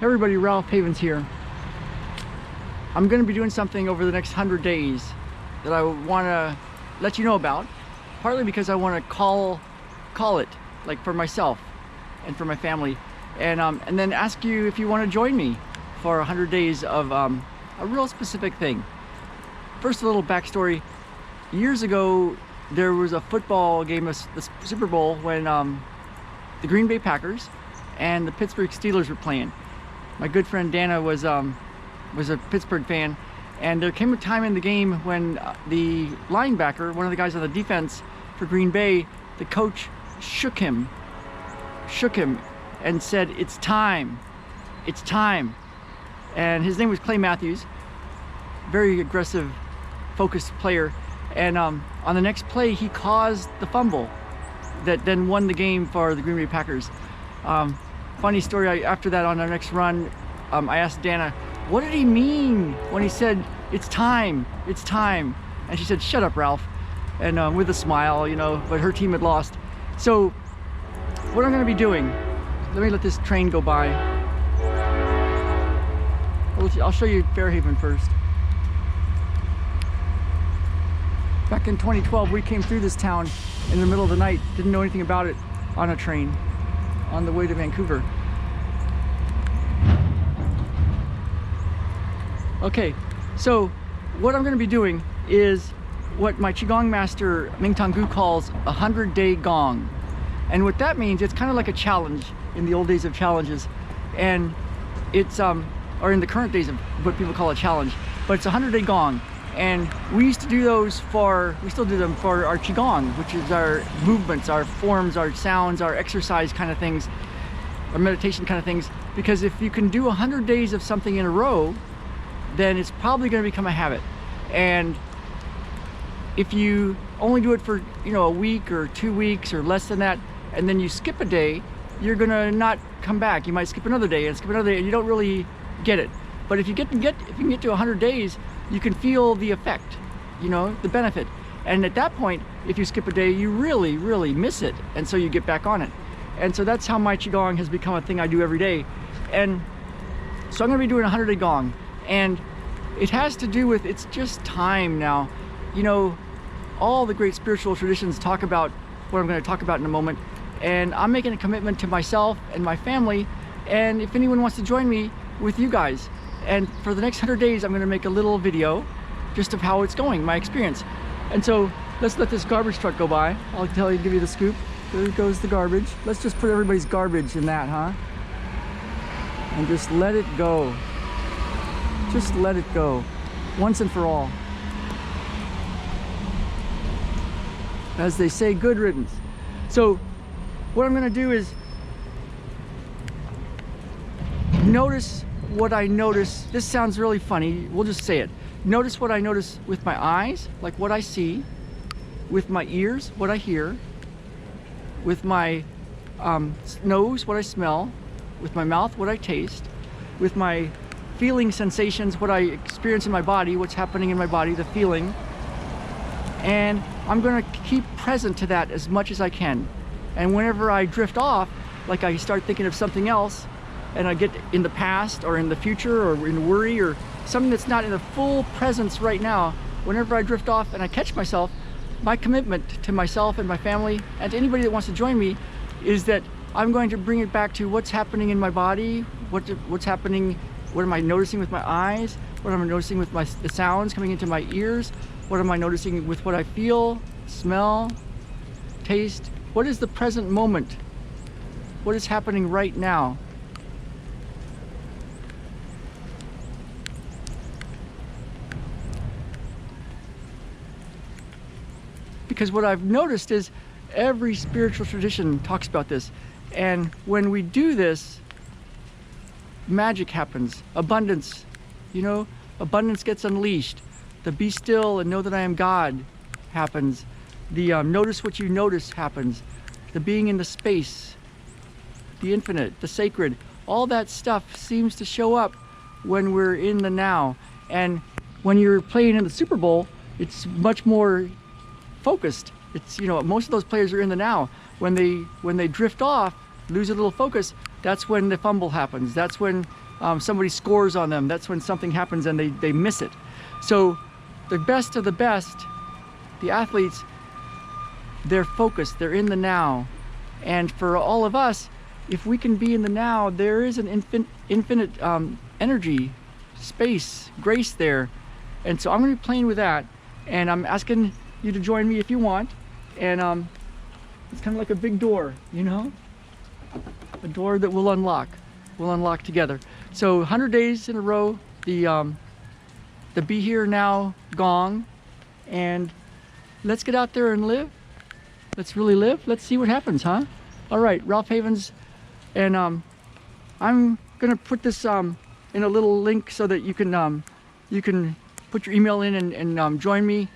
Everybody, Ralph Havens here. I'm going to be doing something over the next 100 days that I want to let you know about, partly because I want to call it, like, for myself and for my family, and then ask you if you want to join me for 100 days of a real specific thing. First, a little backstory. Years ago, there was a football game, the Super Bowl, when the Green Bay Packers and the Pittsburgh Steelers were playing. My good friend Dana was a Pittsburgh fan, and there came a time in the game when the linebacker, one of the guys on the defense for Green Bay, the coach shook him and said, "It's time, it's time." And his name was Clay Matthews, very aggressive, focused player. And on the next play, he caused the fumble that then won the game for the Green Bay Packers. Funny story, after that, on our next run, I asked Dana, what did he mean when he said, "It's time, it's time"? And she said, "Shut up, Ralph." And with a smile, you know, but her team had lost. So what I'm gonna be doing, let me let this train go by. I'll show you Fairhaven first. Back in 2012, we came through this town in the middle of the night, didn't know anything about it, on a train on the way to Vancouver. Okay, so what I'm going to be doing is what my Qigong master Ming Gu calls a 100-day Gong. And what that means, it's kind of like a challenge in the old days of challenges. And it's, or in the current days of what people call a challenge, but it's a 100-day Gong. And we used to do those we still do them for our Qigong, which is our movements, our forms, our sounds, our exercise kind of things, our meditation kind of things. Because if you can do 100 days of something in a row, then it's probably going to become a habit. And if you only do it for, you know, a week or 2 weeks or less than that, and then you skip a day, you're going to not come back. You might skip another day and skip another day, and you don't really get it. But if you can get to 100 days, you can feel the effect, you know, the benefit. And at that point, if you skip a day, you really, really miss it. And so you get back on it. And so that's how my Qigong has become a thing I do every day. And so I'm going to be doing a 100-day Gong. And it has to do with, it's just time now. You know, all the great spiritual traditions talk about what I'm going to talk about in a moment. And I'm making a commitment to myself and my family. And if anyone wants to join me with you guys, and for the next 100 days, I'm going to make a little video just of how it's going, my experience. And so let's let this garbage truck go by. I'll give you the scoop. There goes the garbage. Let's just put everybody's garbage in that, huh? And just let it go. Just let it go, once and for all. As they say, good riddance. So what I'm going to do is notice what I notice. This sounds really funny, we'll just say it. Notice what I notice with my eyes, like what I see, with my ears, what I hear, with my nose, what I smell, with my mouth, what I taste, with my feeling sensations, what I experience in my body, what's happening in my body, the feeling. And I'm going to keep present to that as much as I can. And whenever I drift off, like I start thinking of something else, and I get in the past or in the future or in worry or something that's not in the full presence right now, whenever I drift off and I catch myself, my commitment to myself and my family and to anybody that wants to join me is that I'm going to bring it back to what's happening in my body, what's happening, what am I noticing with my eyes, what am I noticing with the sounds coming into my ears, what am I noticing with what I feel, smell, taste, what is the present moment, what is happening right now. Because what I've noticed is every spiritual tradition talks about this. And when we do this, magic happens. Abundance, you know, abundance gets unleashed. The be still and know that I am God happens. The notice what you notice happens. The being in the space, the infinite, the sacred, all that stuff seems to show up when we're in the now. And when you're playing in the Super Bowl, it's much more focused. It's, you know, most of those players are in the now. When they drift off, lose a little focus, That's when the fumble happens. That's when somebody scores on them. That's when something happens and they miss it. So the best of the best, the athletes, they're focused, they're in the now. And for all of us, if we can be in the now, there is an infinite energy, space, grace there. And so I'm going to be playing with that, and I'm asking you to join me if you want. And it's kind of like a big door, you know, a door that we'll unlock together. So 100 days in a row, the Be Here Now Gong, and let's get out there and live. Let's really live. Let's see what happens, huh? All right, Ralph Havens, and I'm gonna put this in a little link so that you can put your email in and join me.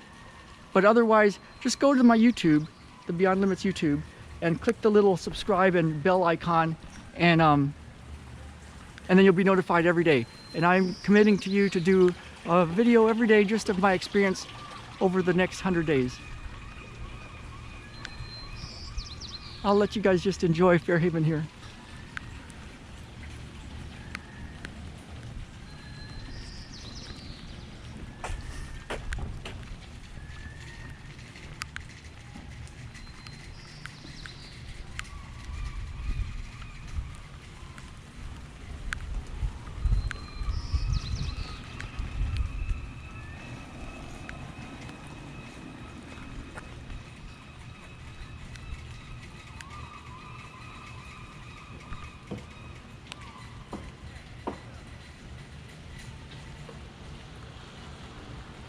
But otherwise, just go to my YouTube, the Beyond Limits YouTube, and click the little subscribe and bell icon, and then you'll be notified every day. And I'm committing to you to do a video every day just of my experience over the next 100 days. I'll let you guys just enjoy Fairhaven here.